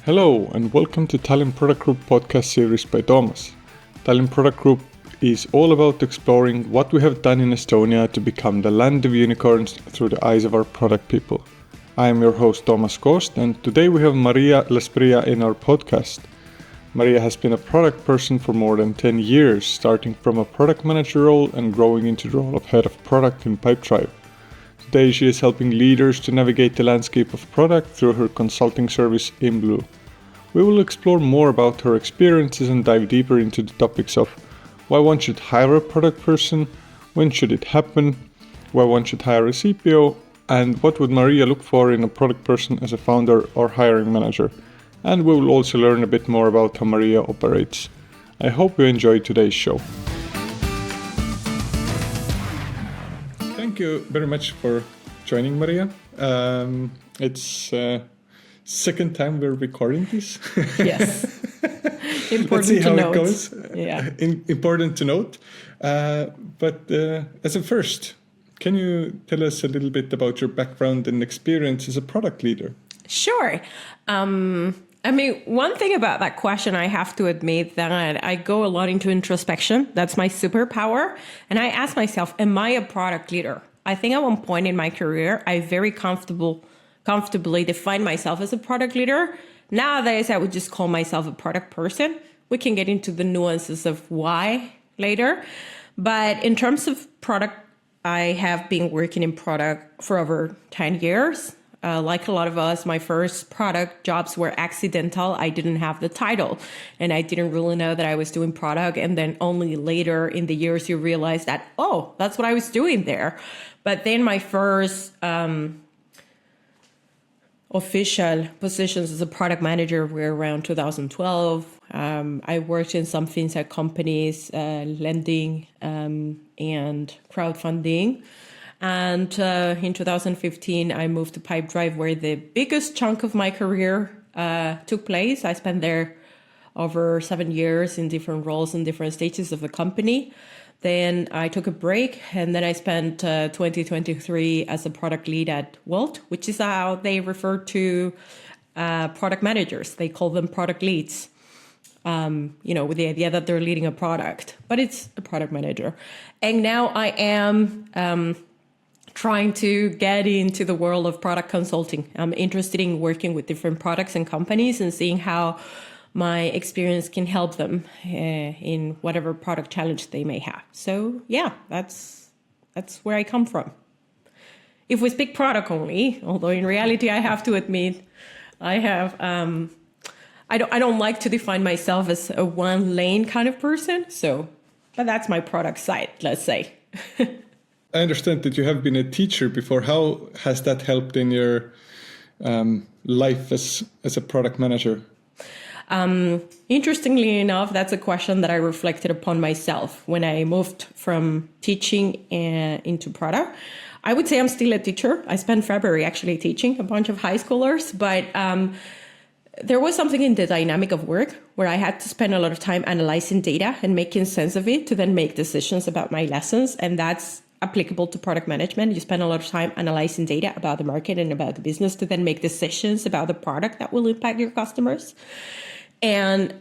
Hello and welcome to Tallinn Product Group podcast series by Toomas. Tallinn Product Group is all about exploring what we have done in Estonia to become the land of unicorns through the eyes of our product people. I am your host Toomas and today we have Maria Lasprilla in our podcast. Maria has been a product person for more than 10 years, starting from a product manager role and growing into the role of head of product in Pipedrive. Today she is helping leaders to navigate the landscape of product through her consulting service InBlue. We will explore more about her experiences and dive deeper into the topics of why one should hire a product person, when should it happen, why one should hire a CPO, and what would Maria look for in a product person as a founder or hiring manager. And we will also learn a bit more about how Maria operates. I hope you enjoyed today's show. Thank you very much for joining, Maria. It's second time we're recording this. Yes. Important Let's see to how note. it goes. Yeah. Important to note. But as a first, can you tell us a little bit about your background and experience as a product leader? Sure. One thing about that question, I have to admit that I go a lot into introspection. That's my superpower. And I ask myself, am I a product leader? I think at one point in my career, I very comfortably defined myself as a product leader. Nowadays, I would just call myself a product person. We can get into the nuances of why later. But in terms of product, I have been working in product for over 10 years. Like a lot of us, my first product jobs were accidental. I didn't have the title and I didn't really know that I was doing product. And then only later in the years, you realize that, oh, that's what I was doing there. But then my first official positions as a product manager were around 2012. I worked in some fintech companies, lending and crowdfunding. And in 2015, I moved to Pipedrive, where the biggest chunk of my career took place. I spent there over 7 years in different roles and different stages of the company. Then I took a break, and then I spent 2023 as a product lead at Wolt, which is how they refer to product managers. They call them product leads, with the idea that they're leading a product, but it's a product manager. And now I am trying to get into the world of product consulting. I'm interested in working with different products and companies and seeing how my experience can help them in whatever product challenge they may have. So yeah, that's where I come from. If we speak product only, although in reality I have to admit I have I don't like to define myself as a one lane kind of person. But that's my product side, let's say. I understand that you have been a teacher before. How has that helped in your life as a product manager? Interestingly enough, that's a question that I reflected upon myself when I moved from teaching into product. I would say I'm still a teacher. I spent February actually teaching a bunch of high schoolers, but there was something in the dynamic of work where I had to spend a lot of time analyzing data and making sense of it to then make decisions about my lessons. And that's applicable to product management. You spend a lot of time analyzing data about the market and about the business to then make decisions about the product that will impact your customers. And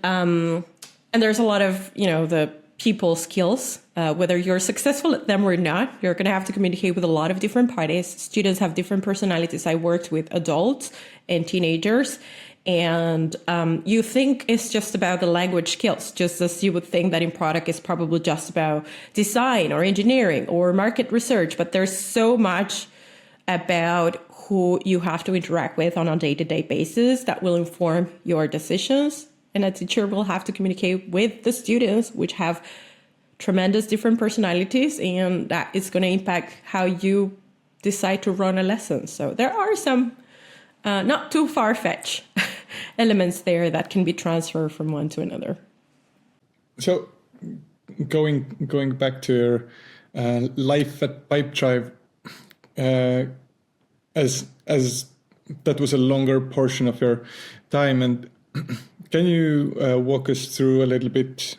there's a lot of, the people skills, whether you're successful at them or not, you're going to have to communicate with a lot of different parties. Students have different personalities. I worked with adults and teenagers. And you think it's just about the language skills, just as you would think that in product is probably just about design or engineering or market research. But there's so much about who you have to interact with on a day-to-day basis that will inform your decisions. And a teacher will have to communicate with the students, which have tremendous different personalities, and that is going to impact how you decide to run a lesson. So there are some not too far-fetched elements there that can be transferred from one to another. So going back to your life at Pipedrive, as that was a longer portion of your time, and can you walk us through a little bit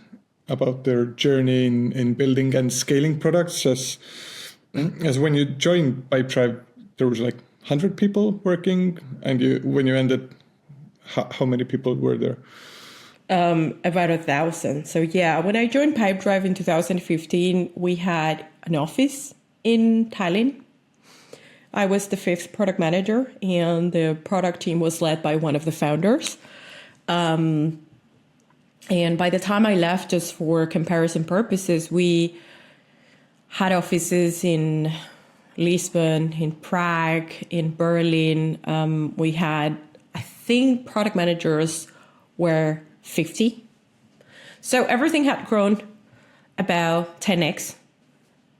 about their journey in building and scaling products? As when you joined Pipedrive, there was like 100 people working, and when you ended how many people were there? About 1,000. So yeah, when I joined Pipedrive in 2015, we had an office in Tallinn. I was the 5th product manager, and the product team was led by one of the founders. And by the time I left, just for comparison purposes, we had offices in Lisbon, in Prague, in Berlin. We had, I think, product managers were 50. So everything had grown about 10x.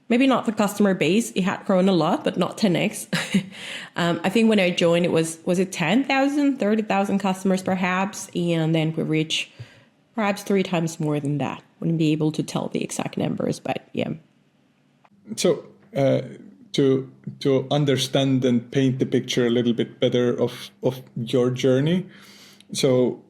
Maybe not the customer base. It had grown a lot, but not 10x. I think when I joined, it was it 10,000, 30,000 customers perhaps. And then we reached perhaps 3 times more than that. Wouldn't be able to tell the exact numbers, but yeah. So to understand and paint the picture a little bit better of your journey. So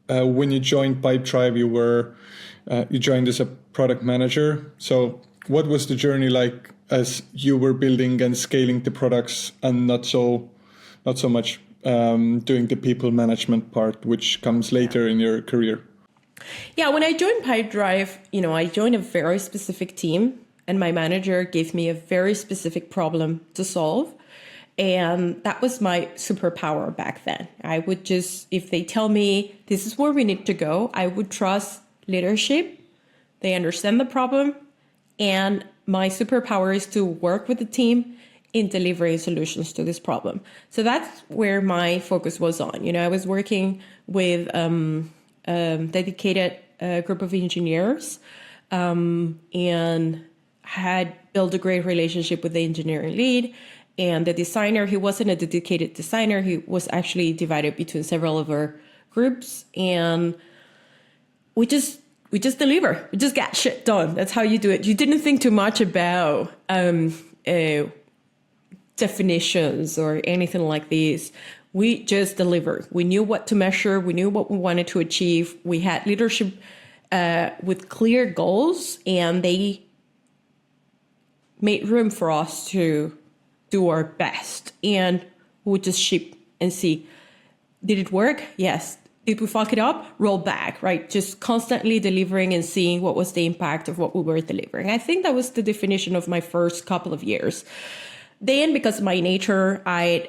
when you joined Pipedrive, you joined as a product manager. So what was the journey like as you were building and scaling the products, and not so much doing the people management part, which comes later in your career? Yeah, when I joined Pipedrive, I joined a very specific team, and my manager gave me a very specific problem to solve. And that was my superpower back then. I would just, if they tell me this is where we need to go, I would trust leadership. They understand the problem. And my superpower is to work with the team in delivering solutions to this problem. So that's where my focus was on. I was working with a dedicated group of engineers and had built a great relationship with the engineering lead. And the designer, he wasn't a dedicated designer. He was actually divided between several other groups. And we just deliver. We just get shit done. That's how you do it. You didn't think too much about definitions or anything like this. We just delivered. We knew what to measure. We knew what we wanted to achieve. We had leadership with clear goals, and they made room for us to do our best. And we would just ship and see, did it work? Yes. Did we fuck it up? Roll back, right? Just constantly delivering and seeing what was the impact of what we were delivering. I think that was the definition of my first couple of years. Then, because of my nature, I'd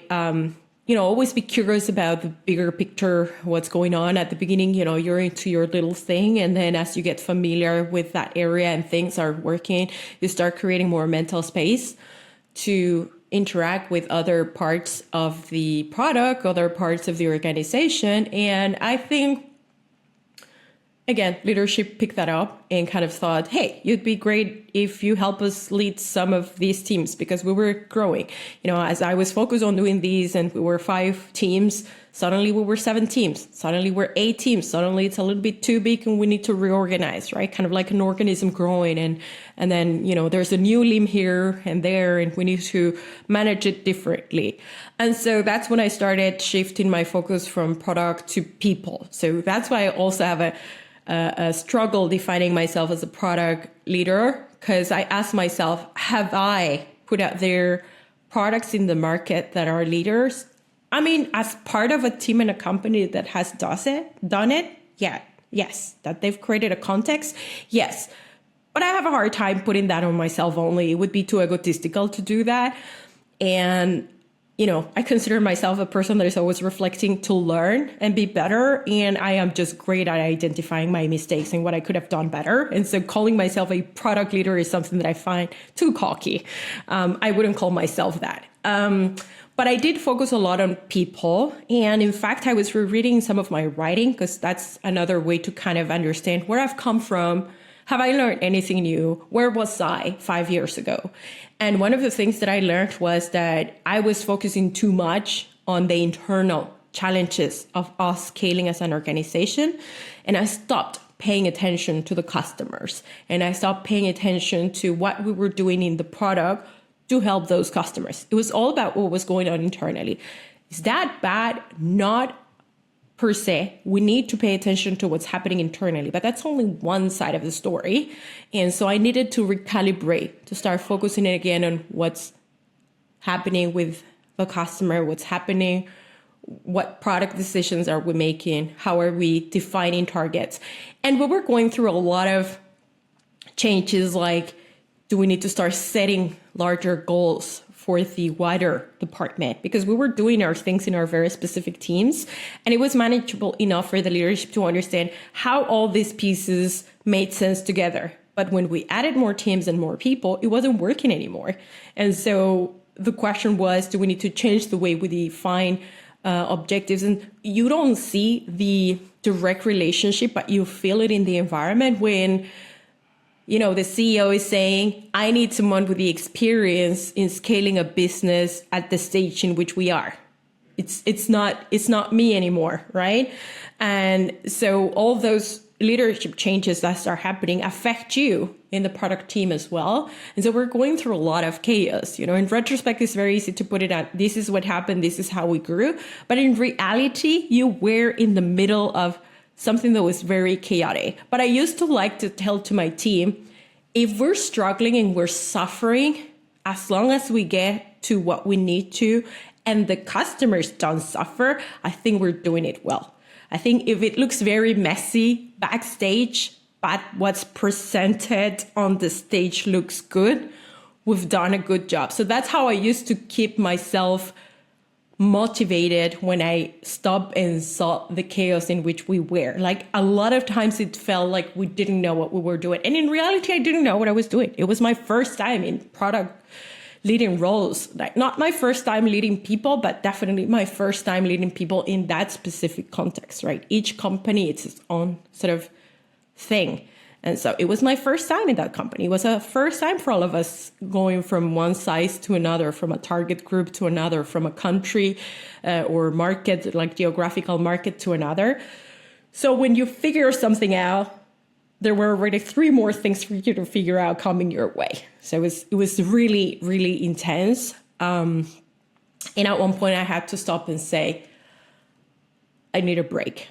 always be curious about the bigger picture, what's going on. At the beginning, you're into your little thing. And then as you get familiar with that area and things are working, you start creating more mental space to interact with other parts of the product, other parts of the organization. And I think, again, leadership picked that up and kind of thought, hey, you'd be great if you help us lead some of these teams, because we were growing. As I was focused on doing these and we were 5 teams, suddenly we were 7 teams, suddenly we're 8 teams, suddenly it's a little bit too big and we need to reorganize, right? Kind of like an organism growing, and then, there's a new limb here and there, and we need to manage it differently. And so that's when I started shifting my focus from product to people. So that's why I also have a struggle defining myself as a product leader, because I ask myself, have I put out there products in the market that are leaders? I mean, as part of a team and a company that has done it, yeah, yes. That they've created a context, yes. But I have a hard time putting that on myself only. It would be too egotistical to do that. And I consider myself a person that is always reflecting to learn and be better. And I am just great at identifying my mistakes and what I could have done better. And so calling myself a product leader is something that I find too cocky. I wouldn't call myself that. But I did focus a lot on people. And in fact, I was rereading some of my writing, because that's another way to kind of understand where I've come from. Have I learned anything new? Where was I 5 years ago? And one of the things that I learned was that I was focusing too much on the internal challenges of us scaling as an organization. And I stopped paying attention to the customers. And I stopped paying attention to what we were doing in the product to help those customers. It was all about what was going on internally. Is that bad? Not per se. We need to pay attention to what's happening internally, but that's only one side of the story. And so I needed to recalibrate, to start focusing again on what's happening with the customer, what's happening what product decisions are we making? How are we defining targets? And we were going through a lot of changes, like, do we need to start setting larger goals for the wider department? Because we were doing our things in our very specific teams, and it was manageable enough for the leadership to understand how all these pieces made sense together. But when we added more teams and more people, it wasn't working anymore. And so the question was, do we need to change the way we define objectives? And you don't see the direct relationship, but you feel it in the environment when, you know, the CEO is saying, I need someone with the experience in scaling a business at the stage in which we are. It's not me anymore, right? And so all those leadership changes that start happening affect you in the product team as well. And so we're going through a lot of chaos. You know, in retrospect, it's very easy to put it out, this is what happened, this is how we grew. But in reality, you were in the middle of something that was very chaotic. But I used to like to tell to my team, if we're struggling and we're suffering, as long as we get to what we need to and the customers don't suffer, I think we're doing it well. I think if it looks very messy backstage, but what's presented on the stage looks good, we've done a good job. So that's how I used to keep myself motivated when I stopped and saw the chaos in which we were. Like, a lot of times it felt like we didn't know what we were doing. And in reality, I didn't know what I was doing. It was my first time in product leading roles. Like, not my first time leading people, but definitely my first time leading people in that specific context, right? Each company, it's its own sort of thing. And so it was my first time in that company. It was a first time for all of us going from one size to another, from a target group to another, from a country or market, like geographical market to another. So when you figure something out, there were already 3 more things for you to figure out coming your way. So it was really, really intense. And at one point I had to stop and say, I need a break.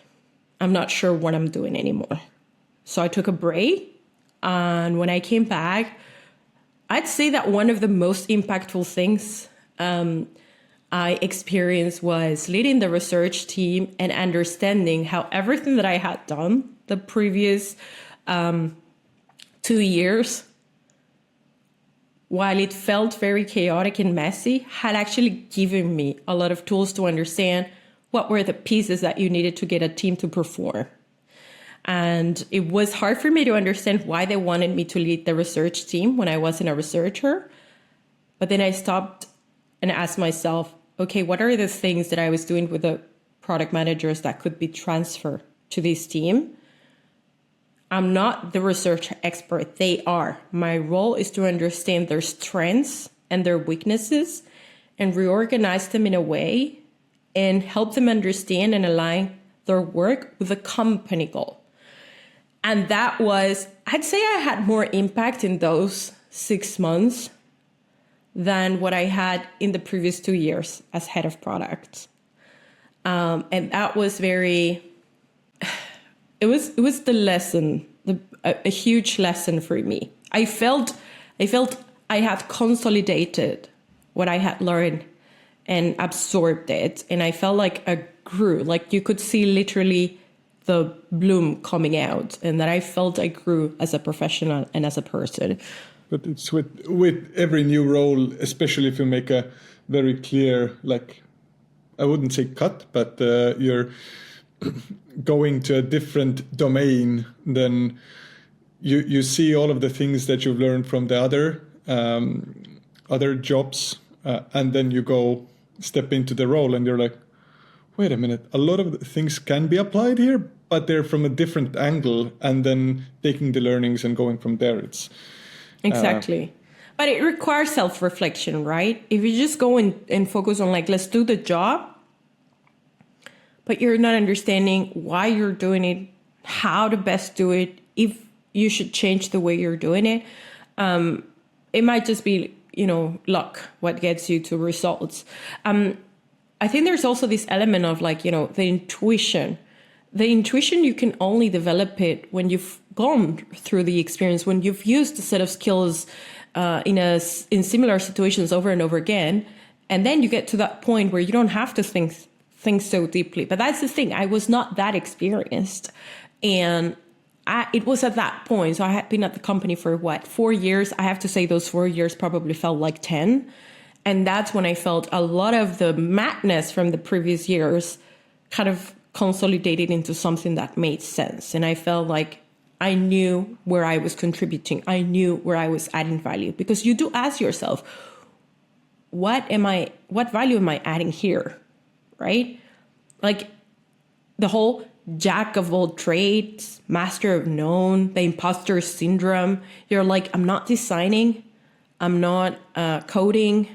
I'm not sure what I'm doing anymore. So I took a break, and when I came back, I'd say that one of the most impactful things I experienced was leading the research team and understanding how everything that I had done the previous 2 years, while it felt very chaotic and messy, had actually given me a lot of tools to understand what were the pieces that you needed to get a team to perform. And it was hard for me to understand why they wanted me to lead the research team when I wasn't a researcher. But then I stopped and asked myself, okay, what are the things that I was doing with the product managers that could be transferred to this team? I'm not the research expert. They are. My role is to understand their strengths and their weaknesses and reorganize them in a way and help them understand and align their work with the company goal. And that was, I'd say I had more impact in those 6 months than what I had in the previous 2 years as head of product. And that was very, it was the lesson, a huge lesson for me. I felt I had consolidated what I had learned and absorbed it. And I felt like I grew, like you could see literally the bloom coming out, and that I felt I grew as a professional and as a person. But it's with every new role, especially if you make a very clear, like, I wouldn't say cut, but you're going to a different domain, then you see all of the things that you've learned from the other jobs, and then you step into the role and you're like, wait a minute, a lot of the things can be applied here, but they're from a different angle, and then taking the learnings and going from there. It's exactly. But it requires self-reflection, right? If you just go and focus on like, let's do the job, but you're not understanding why you're doing it, how to best do it, if you should change the way you're doing it, it might just be, luck what gets you to results. I think there's also this element of like, the intuition. The intuition, you can only develop it when you've gone through the experience, when you've used a set of skills in similar situations over and over again. And then you get to that point where you don't have to think think so deeply. But that's the thing. I was not that experienced. And it was at that point. So I had been at the company for 4 years. I have to say those 4 years probably felt like 10. And that's when I felt a lot of the madness from the previous years kind of consolidated into something that made sense. And I felt like I knew where I was contributing. I knew where I was adding value, because you do ask yourself, what value am I adding here? Right? Like the whole jack of all trades, master of none, the imposter syndrome. You're like, I'm not designing. I'm not coding.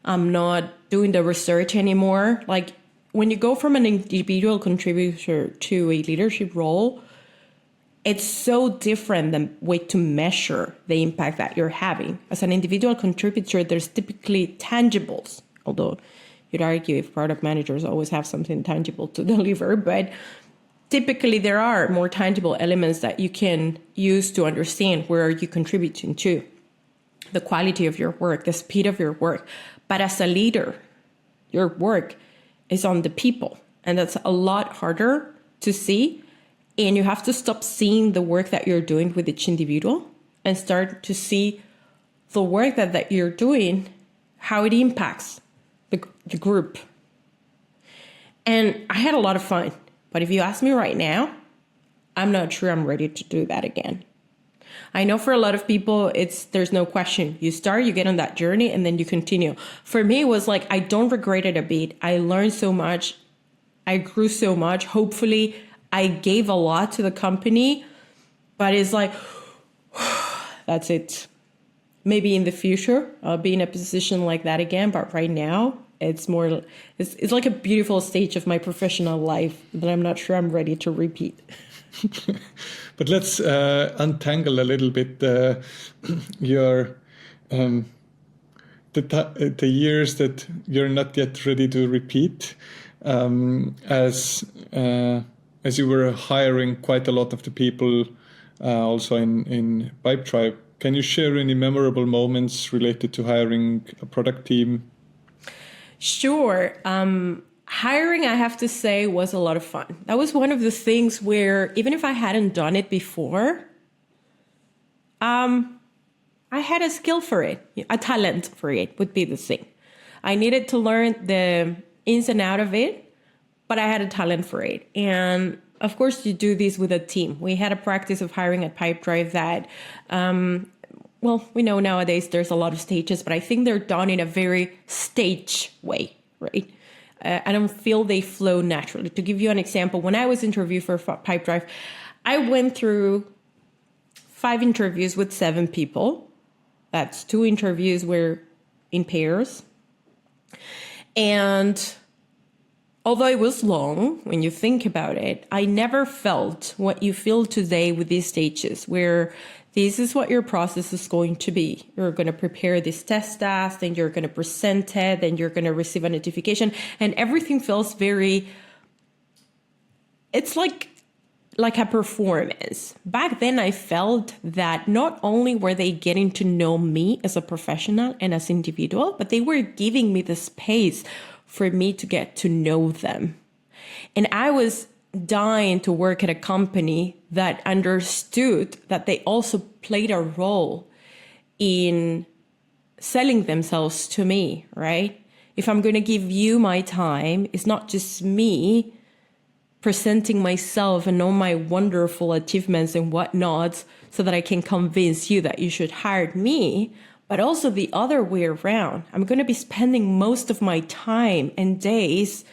I'm not doing the research anymore. Like when you go from an individual contributor to a leadership role, it's so different than way to measure the impact that you're having. As an individual contributor, there's typically tangibles, although you'd argue if product managers always have something tangible to deliver, but typically there are more tangible elements that you can use to understand where are you contributing to, the quality of your work, the speed of your work. But as a leader, your work is on the people, and that's a lot harder to see. And you have to stop seeing the work that you're doing with each individual and start to see the work that you're doing, how it impacts the group. And I had a lot of fun. But if you ask me right now, I'm not sure I'm ready to do that again. I know for a lot of people, there's no question. You start, you get on that journey, and then you continue. For me, it was like, I don't regret it a bit. I learned so much. I grew so much. Hopefully, I gave a lot to the company, but it's like, that's it. Maybe in the future, I'll be in a position like that again. But right now, it's like a beautiful stage of my professional life that I'm not sure I'm ready to repeat. But let's untangle a little bit your the years that you're not yet ready to repeat, as you were hiring quite a lot of the people also in Pipedrive. Can you share any memorable moments related to hiring a product team? Sure. Hiring, I have to say, was a lot of fun. That was one of the things where even if I hadn't done it before, I had a skill for it, a talent for it would be the thing. I needed to learn the ins and outs of it, but I had a talent for it. And of course, you do this with a team. We had a practice of hiring at Pipedrive that, we know nowadays there's a lot of stages, but I think they're done in a very stage way, right? I don't feel they flow naturally. To give you an example, when I was interviewed for Pipedrive, I went through 5 interviews with 7 people. That's 2 interviews were in pairs. And although it was long, when you think about it, I never felt what you feel today with these stages, where this is what your process is going to be. You're going to prepare this test task, then you're going to present it, then you're going to receive a notification, and everything feels it's like a performance. Back then, I felt that not only were they getting to know me as a professional and as an individual, but they were giving me the space for me to get to know them. And I was dying to work at a company that understood that they also played a role in selling themselves to me, right? If I'm going to give you my time, it's not just me presenting myself and all my wonderful achievements and whatnot so that I can convince you that you should hire me, but also the other way around. I'm going to be spending most of my time and days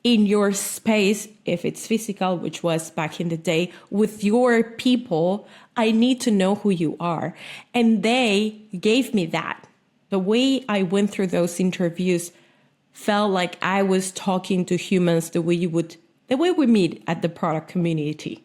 in your space, if it's physical, which was back in the day, with your people. I need to know who you are. And they gave me that. The way I went through those interviews felt like I was talking to humans the way we meet at the product community.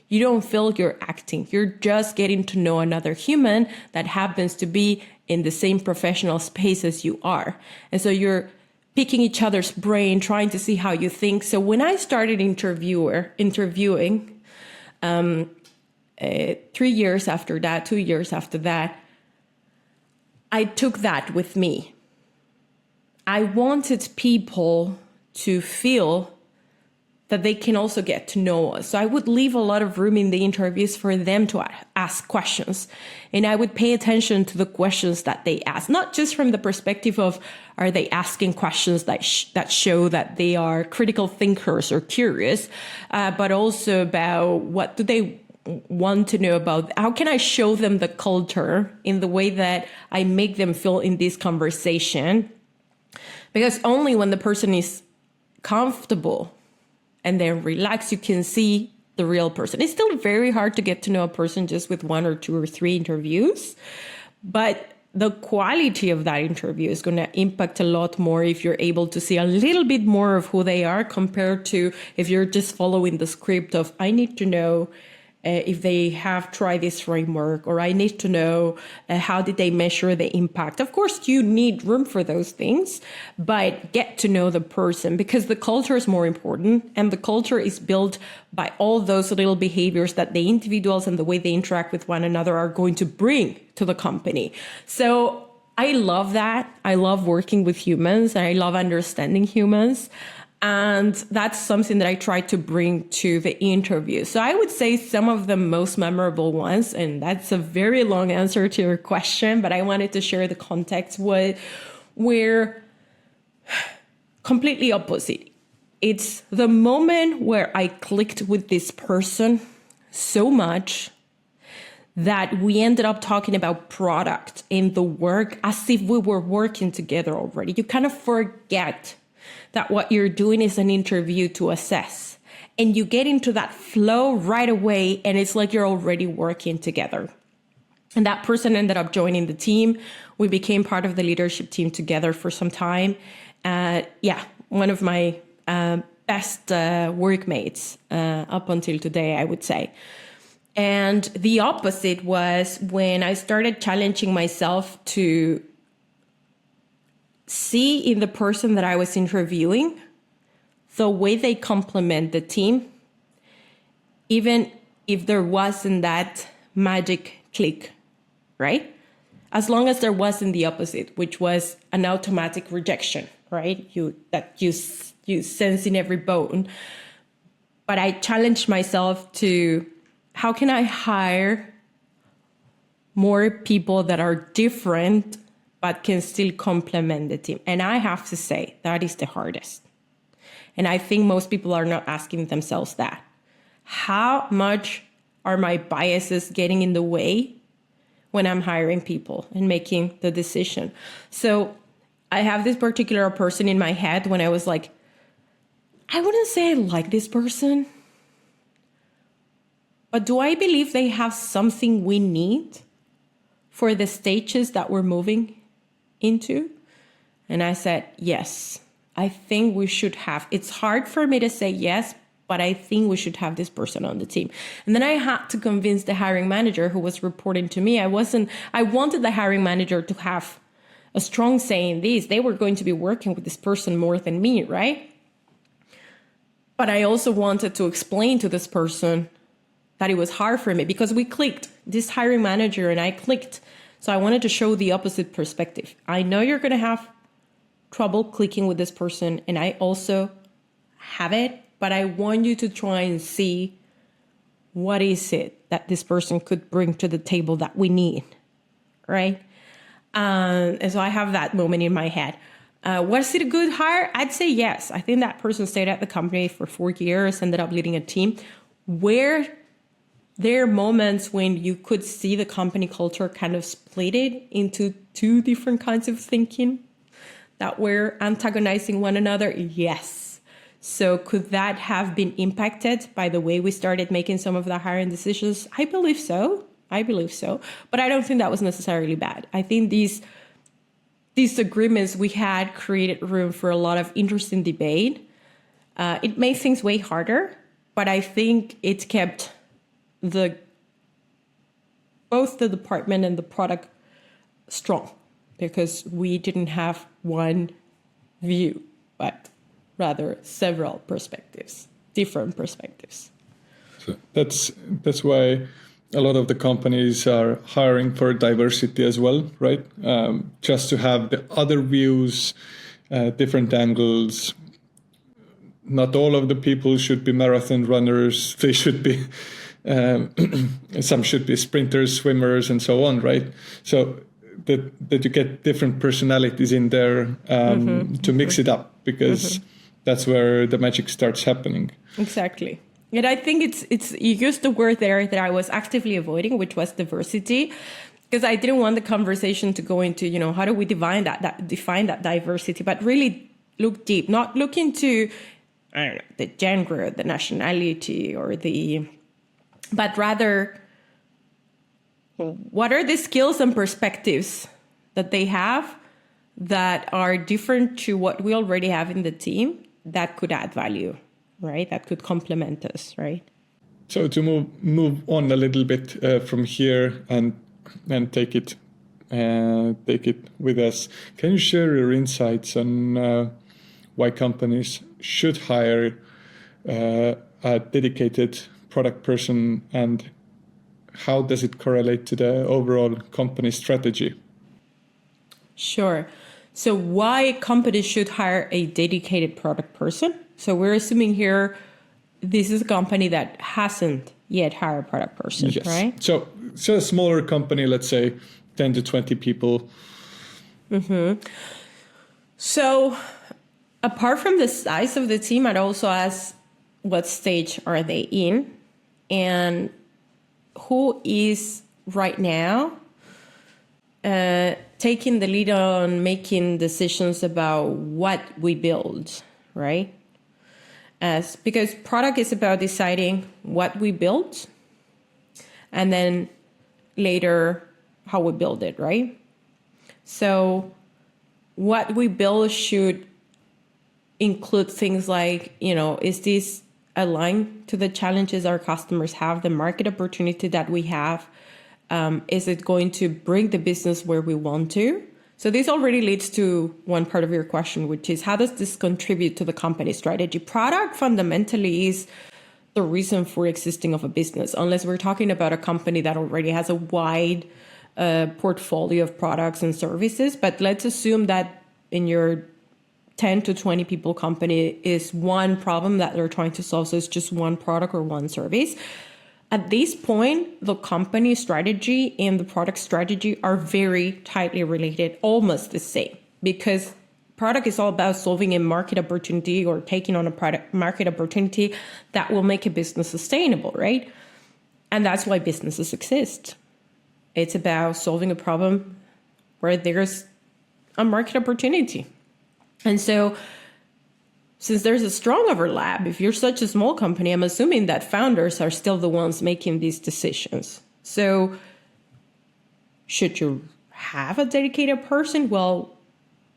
You don't feel you're acting. You're just getting to know another human that happens to be in the same professional space as you are. And so you're picking each other's brain, trying to see how you think. So when I started interviewing 3 years after that, 2 years after that, I took that with me. I wanted people to feel that they can also get to know us. So I would leave a lot of room in the interviews for them to ask questions. And I would pay attention to the questions that they ask, not just from the perspective of, are they asking questions that show that they are critical thinkers or curious, but also about what do they want to know about, how can I show them the culture in the way that I make them feel in this conversation? Because only when the person is comfortable and they're relaxed, you can see the real person. It's still very hard to get to know a person just with 1 or 2 or 3 interviews, but the quality of that interview is going to impact a lot more if you're able to see a little bit more of who they are compared to if you're just following the script of, I need to know if they have tried this framework, or I need to know how did they measure the impact. Of course, you need room for those things, but get to know the person, because the culture is more important, and the culture is built by all those little behaviors that the individuals and the way they interact with one another are going to bring to the company. So I love that. I love working with humans, and I love understanding humans. And that's something that I try to bring to the interview. So I would say some of the most memorable ones, and that's a very long answer to your question, but I wanted to share the context, where completely opposite. It's the moment where I clicked with this person so much that we ended up talking about product in the work as if we were working together already. You kind of forget that what you're doing is an interview to assess. And you get into that flow right away, and it's like you're already working together. And that person ended up joining the team. We became part of the leadership team together for some time. One of my best workmates up until today, I would say. And the opposite was when I started challenging myself to see in the person that I was interviewing the way they complement the team, even if there wasn't that magic click, right? As long as there wasn't the opposite, which was an automatic rejection, right? You sense in every bone. But I challenged myself to, how can I hire more people that are different but can still complement the team? And I have to say, that is the hardest. And I think most people are not asking themselves that. How much are my biases getting in the way when I'm hiring people and making the decision? So I have this particular person in my head when I was like, I wouldn't say I like this person, but do I believe they have something we need for the stages that we're moving into? And I said, yes, I think we should have. It's hard for me to say yes, but I think we should have this person on the team. And then I had to convince the hiring manager who was reporting to me. I wanted the hiring manager to have a strong say in this. They were going to be working with this person more than me, right? But I also wanted to explain to this person that it was hard for me because we clicked. This hiring manager and I clicked. So I wanted to show the opposite perspective. I know you're going to have trouble clicking with this person, and I also have it, but I want you to try and see what is it that this person could bring to the table that we need, right? And so I have that moment in my head. Was it a good hire? I'd say yes. I think that person stayed at the company for 4 years, ended up leading a team. Where there are moments when you could see the company culture kind of split it into 2 different kinds of thinking that were antagonizing one another. Yes. So could that have been impacted by the way we started making some of the hiring decisions? I believe so. But I don't think that was necessarily bad. I think these agreements we had created room for a lot of interesting debate. It made things way harder, but I think it kept both the department and the product strong, because we didn't have one view, but rather several perspectives, different perspectives. So that's why a lot of the companies are hiring for diversity as well, right? Just to have the other views, different angles, not all of the people should be marathon runners. They should be, some should be sprinters, swimmers, and so on, right? So that you get different personalities in there to mix it up, because that's where the magic starts happening. Exactly. And I think it's you used the word there that I was actively avoiding, which was diversity, because I didn't want the conversation to go into, how do we define that diversity, but really look deep, not look into, I don't know, the gender, the nationality, but rather, what are the skills and perspectives that they have that are different to what we already have in the team that could add value, right? That could complement us, right? So to move on a little bit from here and take it with us, can you share your insights on why companies should hire a dedicated product person, and how does it correlate to the overall company strategy? Sure. So why companies should hire a dedicated product person? So we're assuming here this is a company that hasn't yet hired a product person, yes. Right? So a smaller company, let's say 10 to 20 people. So apart from the size of the team, I'd also ask what stage are they in, and who is right now taking the lead on making decisions about what we build, right? Because product is about deciding what we build and then later how we build it, right? So what we build should include things like, is this aligned to the challenges our customers have, the market opportunity that we have? Is it going to bring the business where we want to? So this already leads to one part of your question, which is, how does this contribute to the company strategy? Product fundamentally is the reason for existing of a business, unless we're talking about a company that already has a wide portfolio of products and services. But let's assume that in your 10 to 20 people company is one problem that they're trying to solve. So it's just one product or one service. At this point, the company strategy and the product strategy are very tightly related, almost the same, because product is all about solving a market opportunity or taking on a product market opportunity that will make a business sustainable, right? And that's why businesses exist. It's about solving a problem where there's a market opportunity. And so since there's a strong overlap, if you're such a small company, I'm assuming that founders are still the ones making these decisions. So should you have a dedicated person? Well,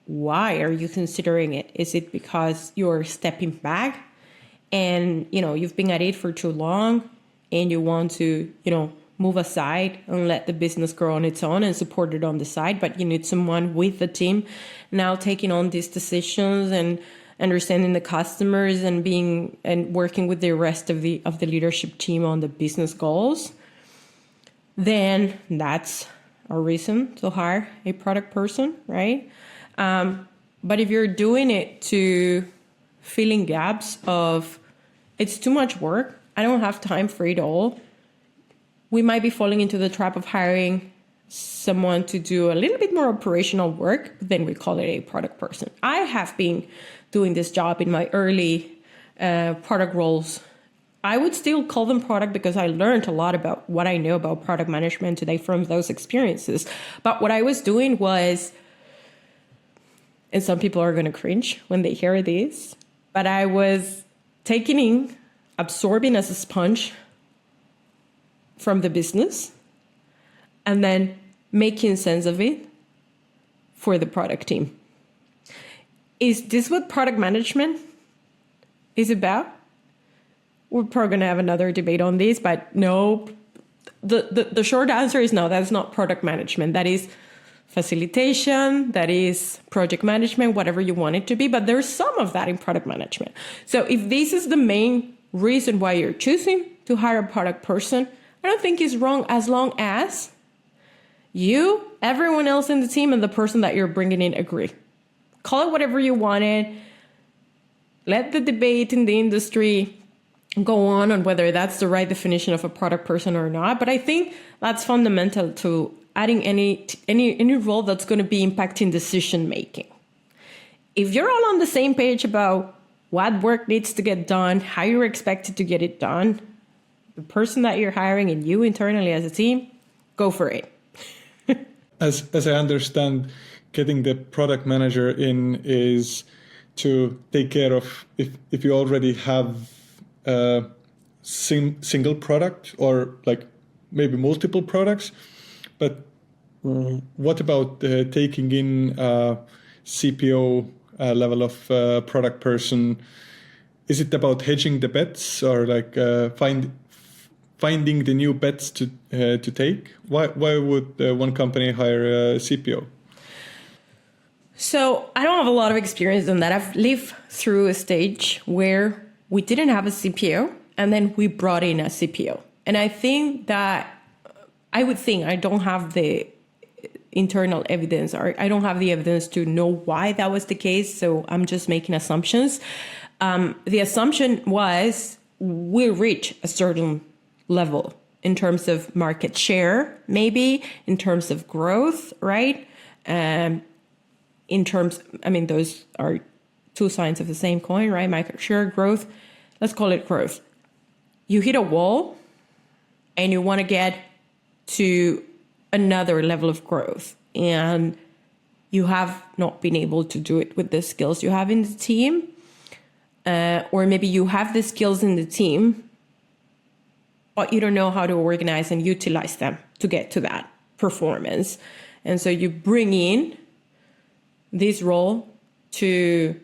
why are you considering it? Is it because you're stepping back and, you've been at it for too long and you want to, move aside and let the business grow on its own and support it on the side, but you need someone with the team now taking on these decisions and understanding the customers and working with the rest of the leadership team on the business goals? Then that's a reason to hire a product person, right? But if you're doing it to filling gaps of it's too much work, I don't have time for it all, we might be falling into the trap of hiring someone to do a little bit more operational work, then we call it a product person. I have been doing this job in my early product roles. I would still call them product because I learned a lot about what I know about product management today from those experiences. But what I was doing was, and some people are going to cringe when they hear this, but I was taking in, absorbing as a sponge from the business, and then making sense of it for the product team. Is this what product management is about? We're probably going to have another debate on this, but no, the short answer is no, that's not product management. That is facilitation, that is project management, whatever you want it to be, but there's some of that in product management. So if this is the main reason why you're choosing to hire a product person, I don't think it's wrong, as long as you, everyone else in the team, and the person that you're bringing in agree. Call it whatever you want it. let the debate in the industry go on whether that's the right definition of a product person or not. But I think that's fundamental to adding any role that's going to be impacting decision making. If you're all on the same page about what work needs to get done, how you're expected to get it done, the person that you're hiring and you internally as a team, go for it. As I understand, getting the product manager in is to take care of if you already have a single product or like maybe multiple products, but what about taking in CPO level of product person? Is it about hedging the bets or like finding the new bets to take? Why would one company hire a CPO? So I don't have a lot of experience in that. I've lived through a stage where we didn't have a CPO and then we brought in a CPO. And I think that I don't have the internal evidence, or I don't have the evidence to know why that was the case. So I'm just making assumptions. The assumption was we reach a certain level in terms of market share, maybe in terms of growth, right? Those are two sides of the same coin, right? Market share, growth. Let's call it growth. You hit a wall and you want to get to another level of growth, and you have not been able to do it with the skills you have in the team, or maybe you have the skills in the team, but you don't know how to organize and utilize them to get to that performance. And so you bring in this role to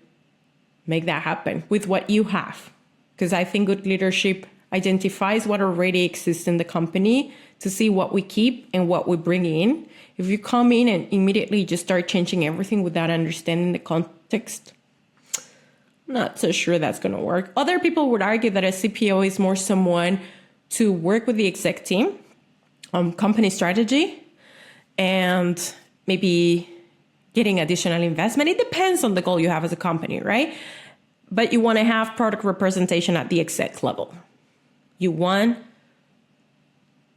make that happen with what you have. Because I think good leadership identifies what already exists in the company to see what we keep and what we bring in. If you come in and immediately just start changing everything without understanding the context, I'm not so sure that's going to work. Other people would argue that a CPO is more someone to work with the exec team on company strategy and maybe getting additional investment. It depends on the goal you have as a company, right? But you want to have product representation at the exec level. You want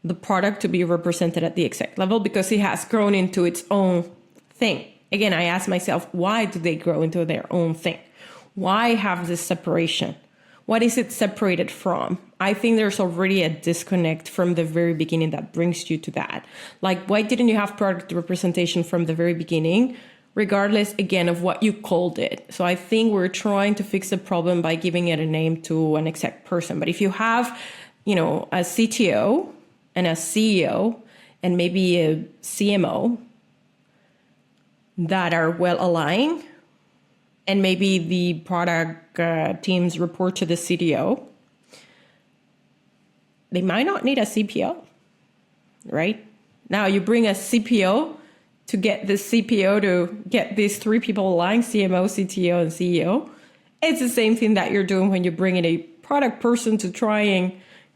the product to be represented at the exec level because it has grown into its own thing. Again, I ask myself, why do they grow into their own thing? Why have this separation? What is it separated from? I think there's already a disconnect from the very beginning that brings you to that. Like, why didn't you have product representation from the very beginning, regardless, again, of what you called it? So I think we're trying to fix the problem by giving it a name to an exec person. But if you have, a CTO and a CEO and maybe a CMO that are well aligned, and maybe the product teams report to the CTO, they might not need a CPO, right? Now you bring a CPO to get the CPO to get these three people aligned, CMO, CTO, and CEO. It's the same thing that you're doing when you bring in a product person to try and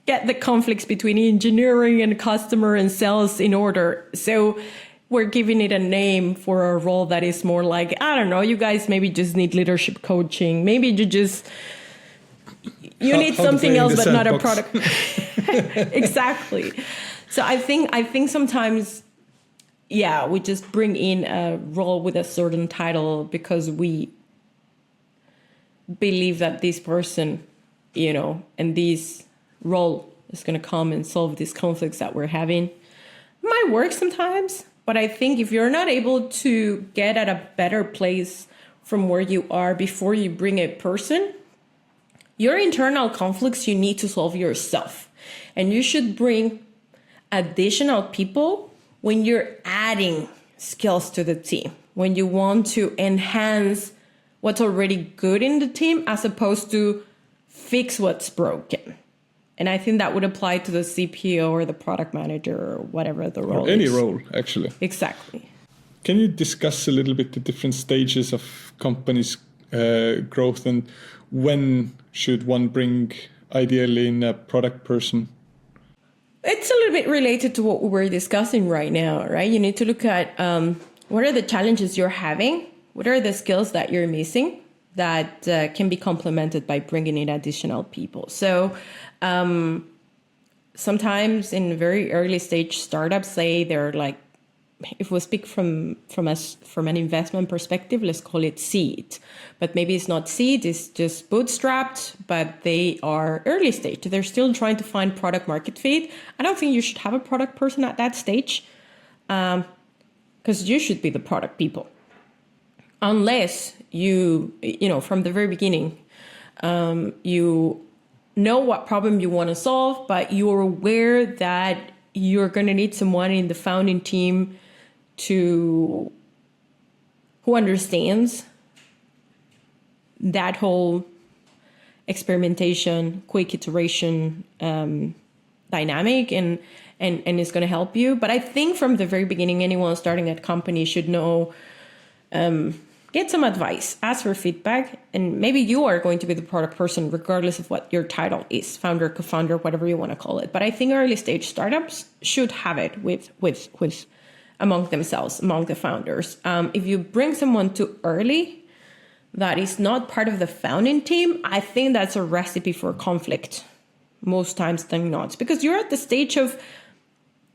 get the conflicts between engineering and customer and sales in order. So we're giving it a name for a role that is more like, I don't know, you guys maybe just need leadership coaching. Maybe you need something else, but not a product. Exactly. So I think sometimes, we just bring in a role with a certain title because we believe that this person, and this role is going to come and solve these conflicts that we're having. It might work sometimes, but I think if you're not able to get at a better place from where you are before you bring a person, your internal conflicts you need to solve yourself. And you should bring additional people when you're adding skills to the team, when you want to enhance what's already good in the team as opposed to fix what's broken. And I think that would apply to the CPO or the product manager or whatever the role is. Or any role, actually. Exactly. Can you discuss a little bit the different stages of companies' growth and when should one bring ideally in a product person? It's a little bit related to what we were discussing right now, right? You need to look at what are the challenges you're having? What are the skills that you're missing? that can be complemented by bringing in additional people. So sometimes in very early stage startups, say they're like, if we speak from an investment perspective, let's call it seed. But maybe it's not seed, it's just bootstrapped, but they are early stage. They're still trying to find product market fit. I don't think you should have a product person at that stage, because you should be the product people. Unless you from the very beginning, you know what problem you want to solve, but you're aware that you're going to need someone in the founding team who understands that whole experimentation, quick iteration dynamic, and is going to help you. But I think from the very beginning, anyone starting a company should know, get some advice, ask for feedback, and maybe you are going to be the product person regardless of what your title is, founder, co-founder, whatever you want to call it. But I think early stage startups should have it with among themselves, among the founders. If you bring someone too early that is not part of the founding team, I think that's a recipe for conflict most times than not, because you're at the stage of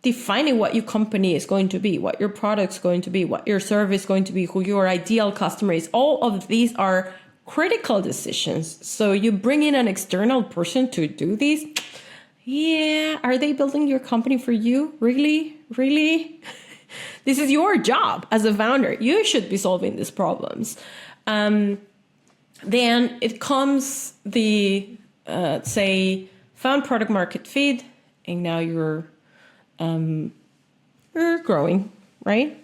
defining what your company is going to be, what your product's going to be, what your service is going to be, who your ideal customer is. All of these are critical decisions. So you bring in an external person to do these. Yeah, are they building your company for you? Really? This is your job as a founder. You should be solving these problems. Then it comes the, say, found product market fit, and now you're growing, right?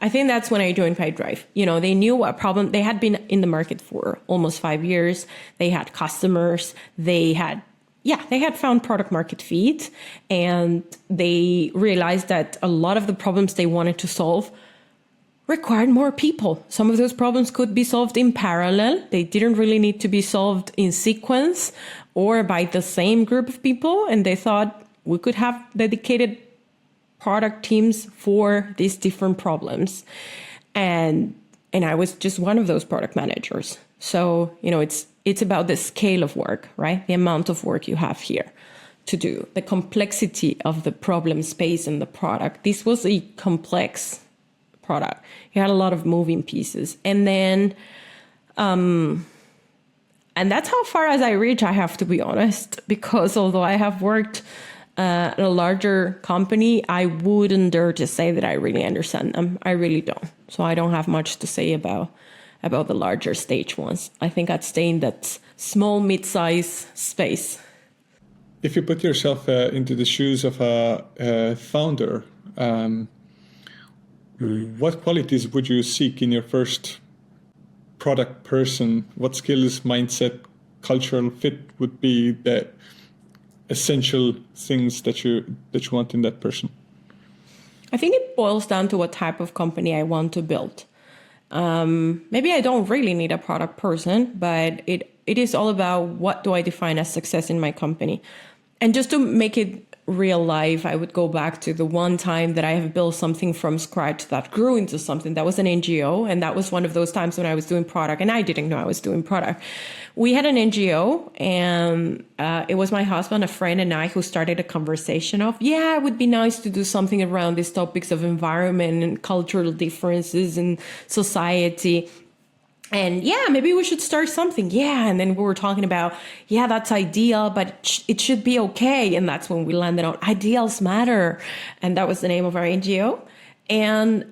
I think that's when I joined Pipedrive. They knew what problem. They had been in the market for almost 5 years. They had customers. They had found product market fit, and they realized that a lot of the problems they wanted to solve required more people. Some of those problems could be solved in parallel. They didn't really need to be solved in sequence or by the same group of people. And they thought we could have dedicated product teams for these different problems. And I was just one of those product managers. So, it's about the scale of work, right? The amount of work you have here to do, the complexity of the problem space and the product. This was a complex product. You had a lot of moving pieces. And then, and that's how far as I reach, I have to be honest, because although I have worked at a larger company, I wouldn't dare to say that I really understand them. I really don't. So I don't have much to say about the larger stage ones. I think I'd stay in that small, mid-size space. If you put yourself into the shoes of a founder, what qualities would you seek in your first product person? What skills, mindset, cultural fit would be the essential things that you want in that person? I think it boils down to what type of company I want to build. Maybe I don't really need a product person, but it is all about what do I define as success in my company. And just to make it real life, I would go back to the one time that I have built something from scratch that grew into something that was an NGO. And that was one of those times when I was doing product and I didn't know I was doing product. We had an NGO, and it was my husband, a friend, and I who started a conversation of, it would be nice to do something around these topics of environment and cultural differences in society. And maybe we should start something. And then we were talking about, that's ideal, but it should be okay. And that's when we landed on Ideals Matter. And that was the name of our NGO. And,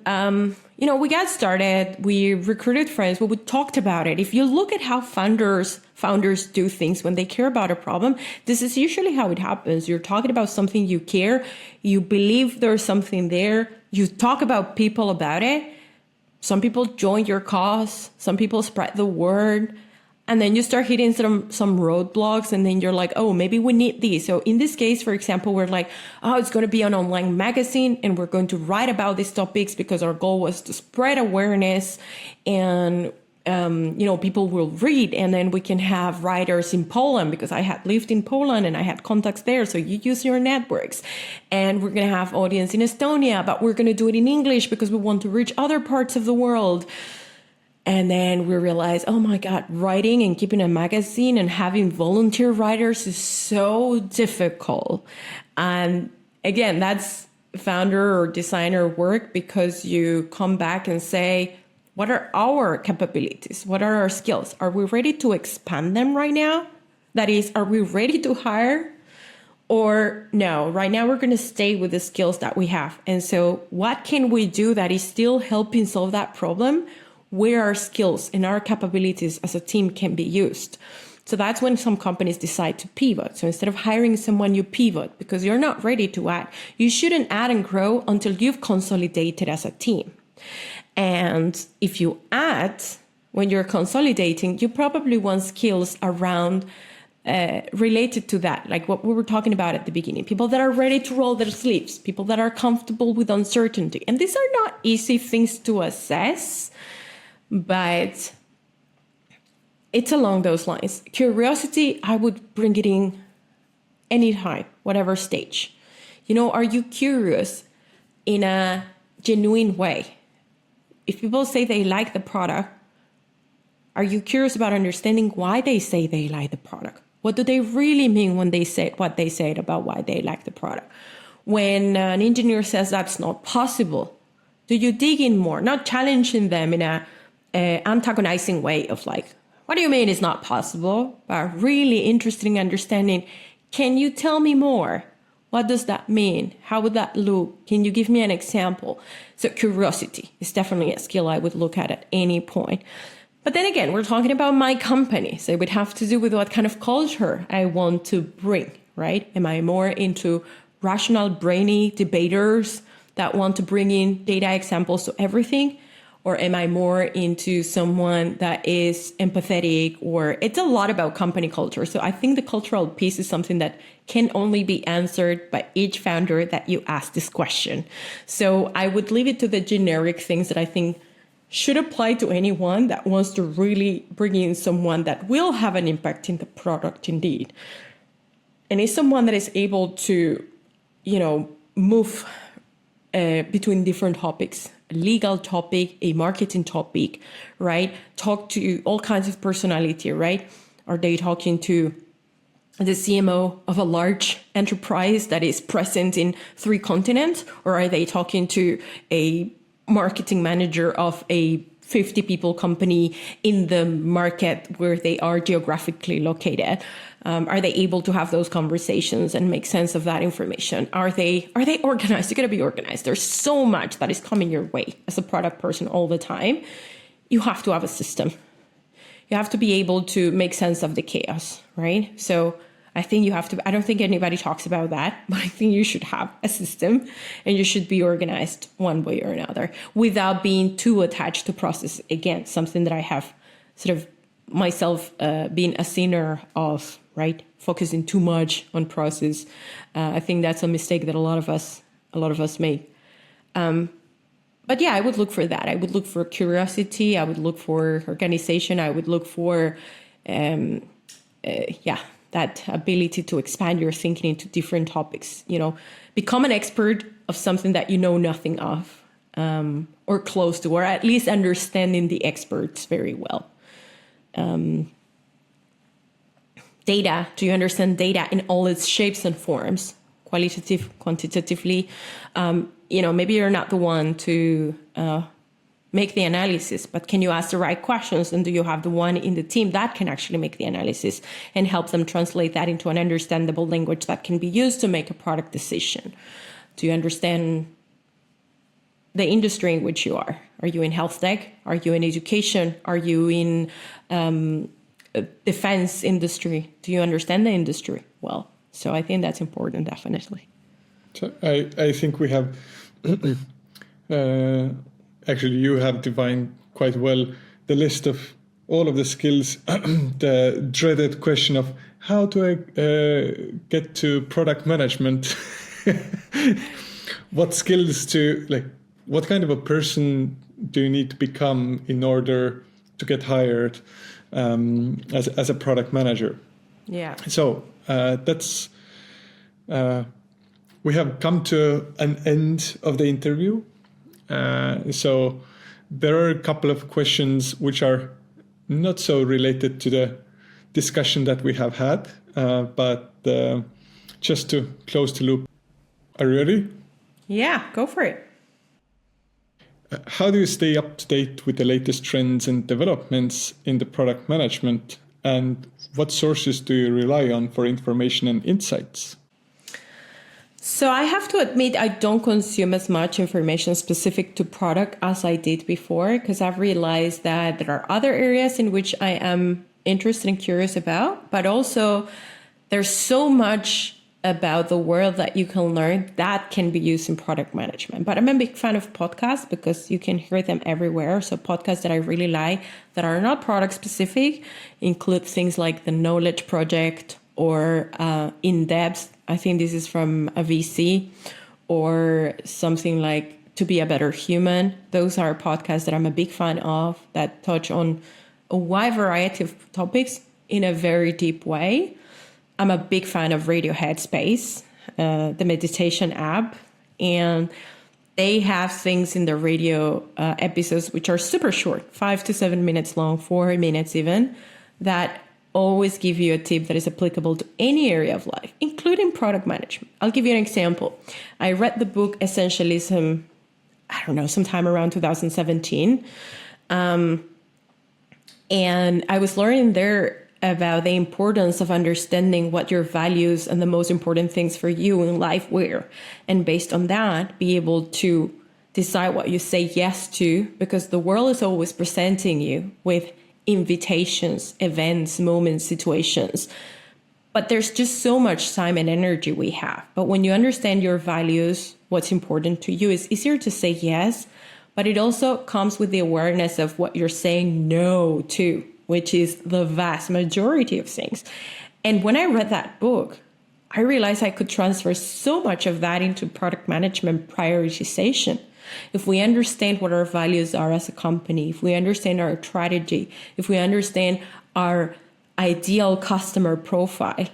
we got started, we recruited friends, we talked about it. If you look at how founders do things when they care about a problem, this is usually how it happens. You're talking about something you care, you believe there's something there, you talk about people about it. Some people join your cause, some people spread the word, and then you start hitting some roadblocks, and then you're like, oh, maybe we need these. So in this case, for example, we're like, it's going to be an online magazine, and we're going to write about these topics because our goal was to spread awareness, and people will read, and then we can have writers in Poland because I had lived in Poland and I had contacts there. So you use your networks, and we're going to have audience in Estonia, but we're going to do it in English because we want to reach other parts of the world. And then we realized, oh my God, writing and keeping a magazine and having volunteer writers is so difficult. And again, that's founder or designer work, because you come back and say, what are our capabilities? What are our skills? Are we ready to expand them right now? That is, are we ready to hire? Or no, right now we're going to stay with the skills that we have. And so what can we do that is still helping solve that problem, where our skills and our capabilities as a team can be used? So that's when some companies decide to pivot. So instead of hiring someone, you pivot because you're not ready to add. You shouldn't add and grow until you've consolidated as a team. And if you add, when you're consolidating, you probably want skills around related to that, like what we were talking about at the beginning. People that are ready to roll their sleeves, people that are comfortable with uncertainty. And these are not easy things to assess, but it's along those lines. Curiosity, I would bring it in anytime, whatever stage. Are you curious in a genuine way? If people say they like the product, are you curious about understanding why they say they like the product? What do they really mean when they say what they said about why they like the product? When an engineer says that's not possible, do you dig in more? Not challenging them in a antagonizing way of like, what do you mean it's not possible? But really interested in understanding, can you tell me more? What does that mean? How would that look? Can you give me an example? So curiosity is definitely a skill I would look at any point. But then again, we're talking about my company. So it would have to do with what kind of culture I want to bring, right? Am I more into rational, brainy debaters that want to bring in data examples to everything? Or am I more into someone that is empathetic? Or it's a lot about company culture. So I think the cultural piece is something that can only be answered by each founder that you ask this question. So I would leave it to the generic things that I think should apply to anyone that wants to really bring in someone that will have an impact in the product indeed. And is someone that is able to, move between different topics, a legal topic, a marketing topic, right? Talk to all kinds of personality, right? Are they talking to the CMO of a large enterprise that is present in 3 continents? Or are they talking to a marketing manager of a 50 people company in the market where they are geographically located? Are they able to have those conversations and make sense of that information? Are they organized? You got to be organized. There's so much that is coming your way as a product person all the time. You have to have a system. You have to be able to make sense of the chaos, right? So I think you have to, I don't think anybody talks about that, but I think you should have a system and you should be organized one way or another without being too attached to process. Again, something that I have sort of myself being a sinner of, right? Focusing too much on process. I think that's a mistake that a lot of us make. But yeah, I would look for that. I would look for curiosity. I would look for organization. I would look for, that ability to expand your thinking into different topics. Become an expert of something that you know nothing of, or close to, or at least understanding the experts very well. Data. Do you understand data in all its shapes and forms? Qualitative, quantitatively. Maybe you're not the one to make the analysis, but can you ask the right questions? And do you have the one in the team that can actually make the analysis and help them translate that into an understandable language that can be used to make a product decision? Do you understand the industry in which you are? Are you in health tech? Are you in education? Are you in defense industry? Do you understand the industry well? So I think that's important, definitely. So I think we have, actually you have defined quite well the list of all of the skills, the dreaded question of how do I get to product management? What skills what kind of a person do you need to become in order to get hired as a product manager? Yeah. So that's we have come to an end of the interview. So there are a couple of questions which are not so related to the discussion that we have had, but just to close the loop. Are you ready? Yeah, go for it. How do you stay up to date with the latest trends and developments in the product management? And what sources do you rely on for information and insights? So I have to admit, I don't consume as much information specific to product as I did before, because I've realized that there are other areas in which I am interested and curious about, but also there's so much about the world that you can learn that can be used in product management. But I'm a big fan of podcasts because you can hear them everywhere. So podcasts that I really like that are not product specific include things like the Knowledge Project or In Depth. I think this is from a VC, or something like To Be a Better Human. Those are podcasts that I'm a big fan of that touch on a wide variety of topics in a very deep way. I'm a big fan of Radio Headspace, the meditation app, and they have things in the radio episodes which are super short, 5 to 7 minutes long, 4 minutes even, that always give you a tip that is applicable to any area of life, including product management. I'll give you an example. I read the book Essentialism, sometime around 2017. And I was learning there about the importance of understanding what your values and the most important things for you in life were. And based on that, be able to decide what you say yes to, because the world is always presenting you with invitations, events, moments, situations. But there's just so much time and energy we have. But when you understand your values, what's important to you, it's easier to say yes, but it also comes with the awareness of what you're saying no to, which is the vast majority of things. And when I read that book, I realized I could transfer so much of that into product management prioritization. If we understand what our values are as a company, if we understand our strategy, if we understand our ideal customer profile,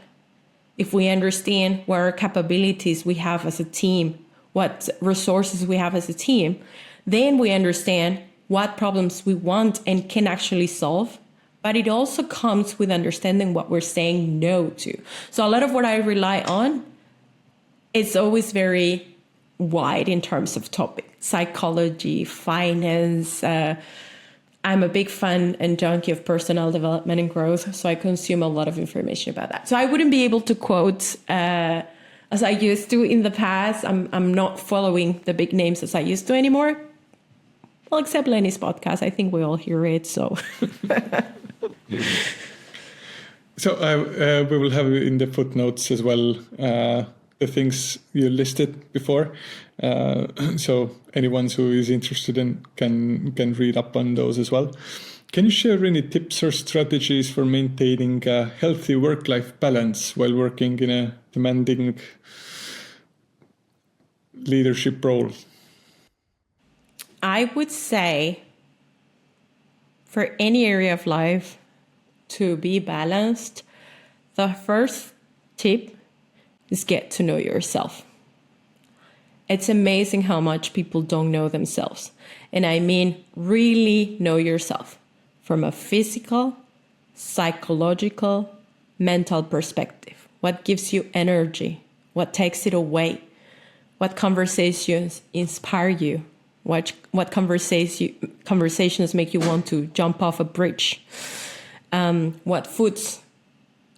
if we understand what our capabilities we have as a team, what resources we have as a team, then we understand what problems we want and can actually solve. But it also comes with understanding what we're saying no to. So a lot of what I rely on, it's always very wide in terms of topic, psychology, finance. I'm a big fan and junkie of personal development and growth, so I consume a lot of information about that. So I wouldn't be able to quote as I used to in the past. I'm not following the big names as I used to anymore. Well, except Lenny's podcast. I think we all hear it, so. So we will have in the footnotes as well the things you listed before. So anyone who is interested in can read up on those as well. Can you share any tips or strategies for maintaining a healthy work-life balance while working in a demanding leadership role? I would say for any area of life to be balanced, the first tip is get to know yourself. It's amazing how much people don't know themselves. And I mean, really know yourself from a physical, psychological, mental perspective. What gives you energy? What takes it away? What conversations inspire you? What conversations make you want to jump off a bridge? What foods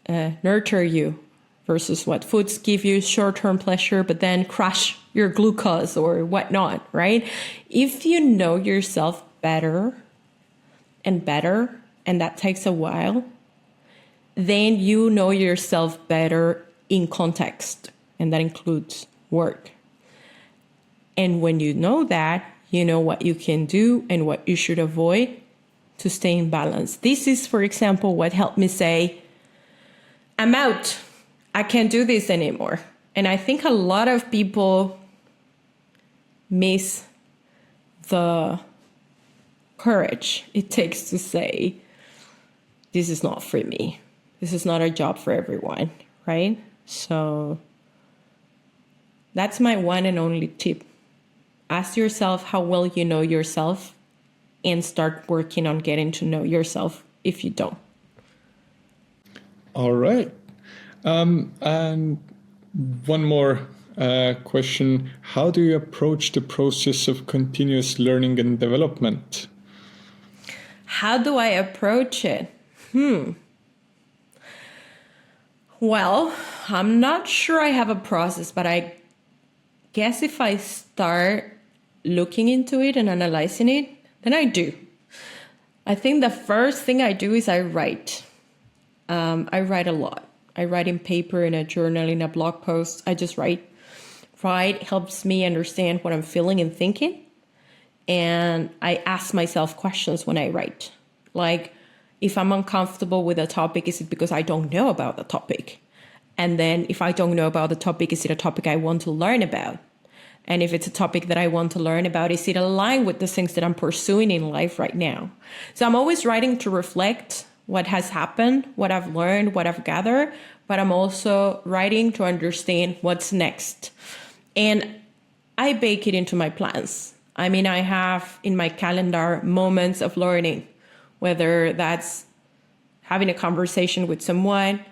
nurture you versus what foods give you short-term pleasure but then crash your glucose or whatnot, right? If you know yourself better, and that takes a while, then you know yourself better in context, and that includes work. And when you know that, you know what you can do and what you should avoid to stay in balance. This is, for example, what helped me say, I'm out. I can't do this anymore. And I think a lot of people miss the courage it takes to say, this is not for me. This is not a job for everyone, right? So that's my one and only tip. Ask yourself how well you know yourself and start working on getting to know yourself if you don't. All right. And one more question. How do you approach the process of continuous learning and development? How do I approach it? Well, I'm not sure I have a process, but I guess if I start looking into it and analyzing it, then I do. I think the first thing I do is I write. I write a lot. I write in paper, in a journal, in a blog post. I just write. Write helps me understand what I'm feeling and thinking. And I ask myself questions when I write. Like, if I'm uncomfortable with a topic, is it because I don't know about the topic? And then if I don't know about the topic, is it a topic I want to learn about? And if it's a topic that I want to learn about, is it aligned with the things that I'm pursuing in life right now? So I'm always writing to reflect what has happened, what I've learned, what I've gathered, but I'm also writing to understand what's next. And I bake it into my plans. I mean, I have in my calendar moments of learning, whether that's having a conversation with someone,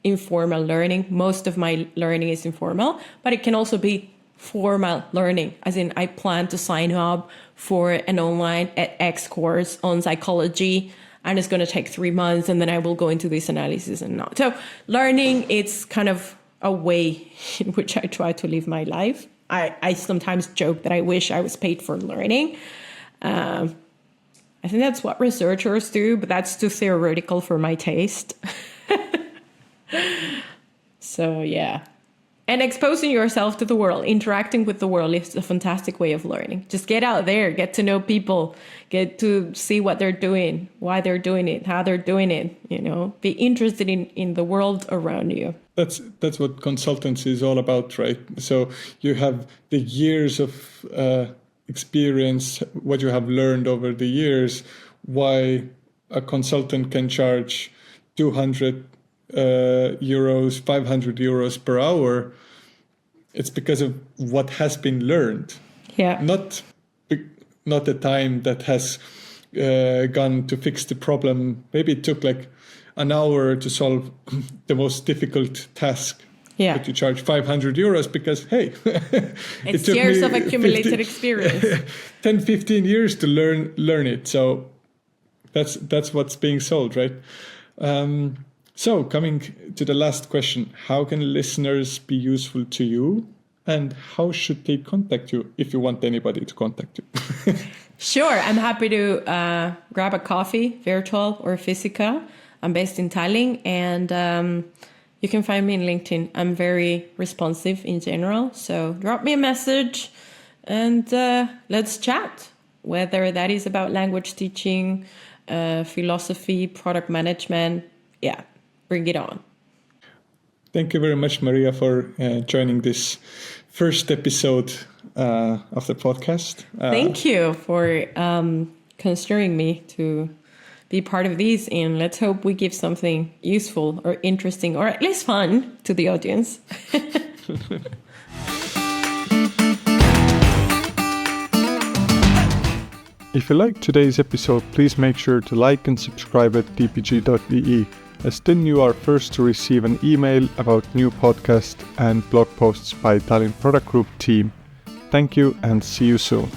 informal learning. Most of my learning is informal, but it can also be formal learning, as in I plan to sign up for an online edX course on psychology, and it's going to take 3 months, and then I will go into this analysis and not. So learning, it's kind of a way in which I try to live my life. I sometimes joke that I wish I was paid for learning. I think that's what researchers do, but that's too theoretical for my taste. So yeah. And exposing yourself to the world, interacting with the world is a fantastic way of learning. Just get out there, get to know people, get to see what they're doing, why they're doing it, how they're doing it, be interested in the world around you. That's what consultancy is all about, right? So you have the years of experience, what you have learned over the years, why a consultant can charge 200 euros, 500 euros per hour. It's because of what has been learned. Yeah. Not the time that has gone to fix the problem. Maybe it took like an hour to solve the most difficult task. Yeah. But you charge 500 euros because, hey, it's years of accumulated experience. 10, 15 years to learn it. So that's what's being sold, right? So coming to the last question, how can listeners be useful to you, and how should they contact you if you want anybody to contact you? Sure. I'm happy to grab a coffee, virtual or physical. I'm based in Tallinn, and you can find me on LinkedIn. I'm very responsive in general. So drop me a message and let's chat, whether that is about language teaching, philosophy, product management. Yeah. Bring it on. Thank you very much, Maria, for joining this first episode of the podcast. Thank you for considering me to be part of these, and let's hope we give something useful or interesting or at least fun to the audience. If you liked today's episode, please make sure to like and subscribe at tpg.ee, as then you are first to receive an email about new podcasts and blog posts by Tallinn Product Group team. Thank you and see you soon.